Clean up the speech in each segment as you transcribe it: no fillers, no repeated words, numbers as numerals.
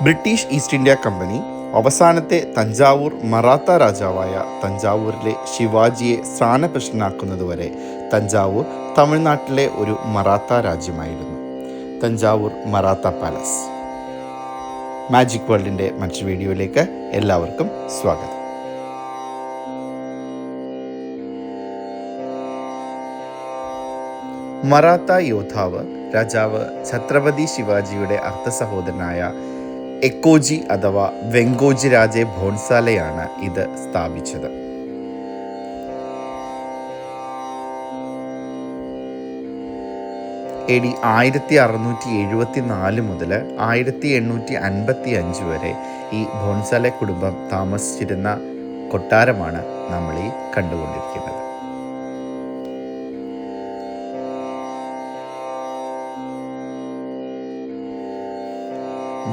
British east India company അവസാനത്തെ തഞ്ചാവൂർ മറാത്ത രാജാവായ തഞ്ചാവൂരിലെ ശിവാജിയെ സ്ഥാനഭ്രഷ്ടനാക്കുന്നതുവരെ തഞ്ചാവൂർ തമിഴ്നാട്ടിലെ ഒരു മറാത്ത രാജ്യമായിരുന്നു. തഞ്ചാവൂർ മറാത്ത പാലസ്. മാജിക് വേൾഡിൻ്റെ മറ്റൊരു വീഡിയോയിലേക്ക് എല്ലാവർക്കും സ്വാഗതം. മറാത്ത യോദ്ധാവ് രാജാവ് ഛത്രപതി ശിവാജിയുടെ അർദ്ധസഹോദരനായ എക്കോജി അഥവാ വെങ്കോജി രാജെ ഭോൺസാലയാണ് ഇത് സ്ഥാപിച്ചത്. AD 1674 മുതൽ 1855 വരെ ഈ ഭോൺസാലെ കുടുംബം താമസിച്ചിരുന്ന കൊട്ടാരമാണ് നമ്മൾ ഈ കണ്ടുകൊണ്ടിരിക്കുന്നത്.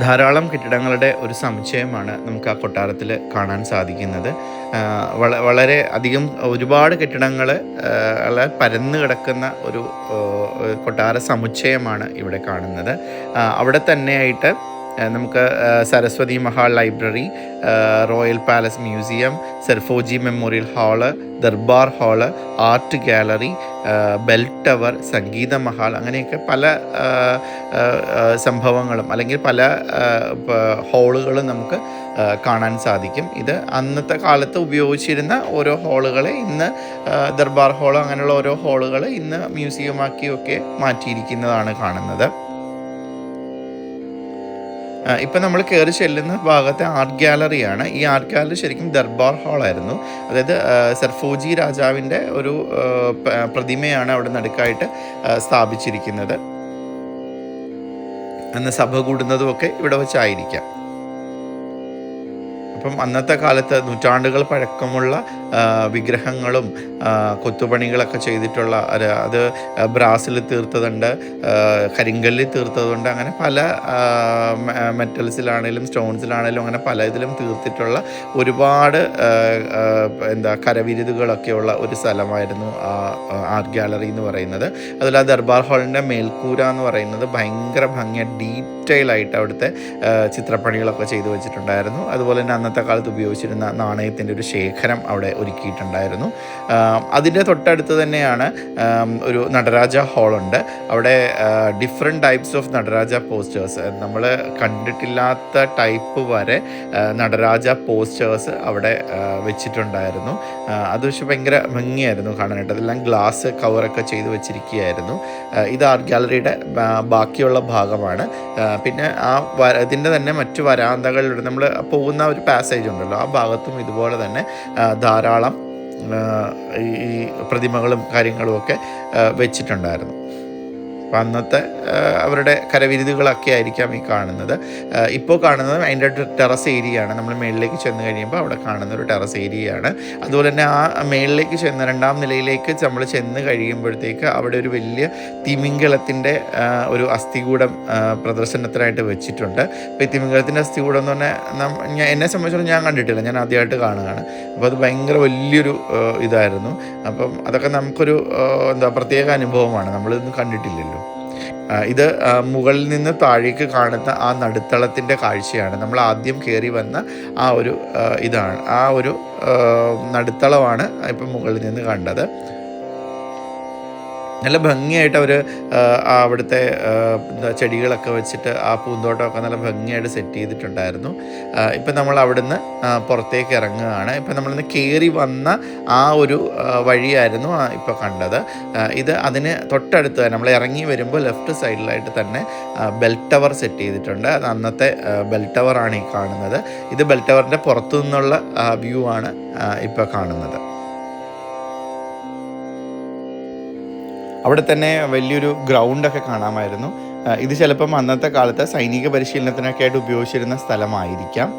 ധാരാളം കെട്ടിടങ്ങളുടെ ഒരു സമുച്ചയമാണ് നമുക്ക് ആ കൊട്ടാരത്തിൽ കാണാൻ സാധിക്കുന്നത്. വളരെ അധികം ഒരുപാട് കെട്ടിടങ്ങൾ പരന്നു കിടക്കുന്ന ഒരു കൊട്ടാര സമുച്ചയമാണ് ഇവിടെ കാണുന്നത്. അവിടെ തന്നെയായിട്ട് നമുക്ക് Saraswathi Mahal library, royal palace museum, Sarfoji memorial hall, Durbar hall, art gallery, bell tower, Sangeetha Mahal, അങ്ങനെയൊക്കെ പല സംഭവങ്ങളും അല്ലെങ്കിൽ പല ഹാളുകളും നമുക്ക് കാണാൻ സാധിക്കും. ഇത് അന്നത്തെ കാലത്ത് ഉപയോഗിച്ചിരുന്ന ഓരോ ഹാളുകളെ ഇന്ന് ദർബാർ ഹാൾ അങ്ങനെയുള്ള ഓരോ ഹാളുകൾ ഇന്ന് മ്യൂസിയമാക്കിയൊക്കെ മാറ്റിയിരിക്കുന്നതാണ് കാണുന്നത്. ഇപ്പം നമ്മൾ കയറി ചെല്ലുന്ന ഭാഗത്തെ ആർട്ട് ഗാലറിയാണ്. ഈ ആർട്ട് ഗാലറി ശരിക്കും ദർബാർ ഹാളായിരുന്നു. അതായത് സർഫോജി രാജാവിൻ്റെ ഒരു പ്രതിമയാണ് അവിടെ നടുക്കായിട്ട് സ്ഥാപിച്ചിരിക്കുന്നത്. അന്ന് സഭ കൂടുന്നതുമൊക്കെ ഇവിടെ വെച്ചായിരിക്കാം. അപ്പം അന്നത്തെ കാലത്ത് നൂറ്റാണ്ടുകൾ പഴക്കമുള്ള വിഗ്രഹങ്ങളും കൊത്തുപണികളൊക്കെ ചെയ്തിട്ടുള്ള അത് ബ്രാസിൽ തീർത്തതുണ്ട്, കരിങ്കല്ലിൽ തീർത്തതുണ്ട്, അങ്ങനെ പല മെറ്റൽസിലാണേലും സ്റ്റോൺസിലാണേലും അങ്ങനെ പല ഇതിലും തീർത്തിട്ടുള്ള ഒരുപാട് കരവിരുതുകളൊക്കെയുള്ള ഒരു സ്ഥലമായിരുന്നു ആ ആർട്ട് ഗാലറി എന്ന് പറയുന്നത്. അതിൽ ആ ദർബാർ ഹാളിൻ്റെ മേൽക്കൂര എന്ന് പറയുന്നത് ഭയങ്കര ഭംഗിയ ഡീറ്റെയിൽ ആയിട്ട് അവിടുത്തെ ചിത്രപ്പണികളൊക്കെ ചെയ്തു വെച്ചിട്ടുണ്ടായിരുന്നു. അതുപോലെ തന്നെ അന്നത്തെ കാലത്ത് ഉപയോഗിച്ചിരുന്ന നാണയത്തിൻ്റെ ഒരു ശേഖരം അവിടെ ഒരുക്കിയിട്ടുണ്ടായിരുന്നു. അതിൻ്റെ തൊട്ടടുത്ത് തന്നെയാണ് ഒരു നടരാജ ഹാളുണ്ട്. അവിടെ different types of Nataraja posters, നമ്മൾ കണ്ടിട്ടില്ലാത്ത ടൈപ്പ് വരെ നടരാജ പോസ്റ്റേഴ്സ് അവിടെ വെച്ചിട്ടുണ്ടായിരുന്നു. അത് പക്ഷേ ഭയങ്കര ഭംഗിയായിരുന്നു കാണാനായിട്ട്. അതെല്ലാം ഗ്ലാസ് കവറൊക്കെ ചെയ്ത് വെച്ചിരിക്കുകയായിരുന്നു. ഇത് ആർട്ട് ഗാലറിയുടെ ബാക്കിയുള്ള ഭാഗമാണ്. പിന്നെ ഇതിൻ്റെ തന്നെ മറ്റു വരാന്തകളിലൂടെ നമ്മൾ പോകുന്ന ഒരു പാസേജ് ഉണ്ടല്ലോ, ആ ഭാഗത്തും ഇതുപോലെ തന്നെ ധാരാളം ഈ പ്രതിമകളും കാര്യങ്ങളുമൊക്കെ വെച്ചിട്ടുണ്ടായിരുന്നു. അപ്പം അന്നത്തെ അവരുടെ കരവിരുതുകളൊക്കെ ആയിരിക്കാം ഈ കാണുന്നത്. ഇപ്പോൾ കാണുന്നത് അതിൻ്റെ ടെറസ് ഏരിയയാണ്. നമ്മൾ മേളിലേക്ക് ചെന്ന് കഴിയുമ്പോൾ അവിടെ കാണുന്ന ഒരു ടെറസ് ഏരിയയാണ്. അതുപോലെ തന്നെ ആ മേളിലേക്ക് ചെന്ന് രണ്ടാം നിലയിലേക്ക് നമ്മൾ ചെന്ന് കഴിയുമ്പോഴത്തേക്ക് അവിടെ ഒരു വലിയ തിമിംഗലത്തിൻ്റെ ഒരു അസ്ഥികൂടം പ്രദർശനത്തിനായിട്ട് വെച്ചിട്ടുണ്ട്. അപ്പോൾ ഈ തിമിംഗലത്തിൻ്റെ അസ്ഥികൂടം എന്ന് പറഞ്ഞാൽ എന്നെ സംബന്ധിച്ചിടത്തോളം ഞാൻ കണ്ടിട്ടില്ല, ഞാൻ ആദ്യമായിട്ട് കാണുകയാണ്. അപ്പോൾ അത് ഭയങ്കര വലിയൊരു ഇതായിരുന്നു. അപ്പം അതൊക്കെ നമുക്കൊരു പ്രത്യേക അനുഭവമാണ്, നമ്മളിതൊന്നും കണ്ടിട്ടില്ലല്ലോ. ഇത് മുകളിൽ നിന്ന് താഴേക്ക് കാണുന്ന ആ നടുത്തളത്തിൻ്റെ കാഴ്ചയാണ്. നമ്മൾ ആദ്യം കയറി വന്ന ആ ഒരു ഇതാണ്, ആ ഒരു നടുത്തളമാണ് ഇപ്പം മുകളിൽ നിന്ന് കണ്ടത്. നല്ല ഭംഗിയായിട്ട് അവർ അവിടുത്തെ ചെടികളൊക്കെ വെച്ചിട്ട് ആ പൂന്തോട്ടമൊക്കെ നല്ല ഭംഗിയായിട്ട് സെറ്റ് ചെയ്തിട്ടുണ്ടായിരുന്നു. ഇപ്പം നമ്മൾ അവിടുന്ന് പുറത്തേക്ക് ഇറങ്ങുകയാണ്. ഇപ്പം നമ്മളിന്ന് കയറി വന്ന ആ ഒരു വഴിയായിരുന്നു ഇപ്പോൾ കണ്ടത്. ഇത് അതിന് തൊട്ടടുത്ത് തന്നെ നമ്മൾ ഇറങ്ങി വരുമ്പോൾ ലെഫ്റ്റ് സൈഡിലായിട്ട് തന്നെ ബെൽ ടവർ സെറ്റ് ചെയ്തിട്ടുണ്ട്. അത് അന്നത്തെ ബെൽ ടവറാണ് ഈ കാണുന്നത്. ഇത് ബെൽ ടവറിൻ്റെ പുറത്തു നിന്നുള്ള വ്യൂ ആണ് ഇപ്പോൾ കാണുന്നത്. അവിടെ തന്നെ വലിയൊരു ഗ്രൗണ്ടൊക്കെ കാണാമായിരുന്നു. ഇത് ചിലപ്പം അന്നത്തെ കാലത്ത് സൈനിക പരിശീലനത്തിനൊക്കെ ആയിട്ട് ഉപയോഗിച്ചിരുന്ന സ്ഥലമായിരിക്കാം.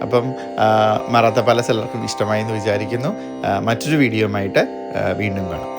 അപ്പം മറാത്ത പാലസ് എല്ലാവർക്കും ഇഷ്ടമായി എന്ന് വിചാരിക്കുന്നു. മറ്റൊരു വീഡിയോയുമായിട്ട് വീണ്ടും കാണാം.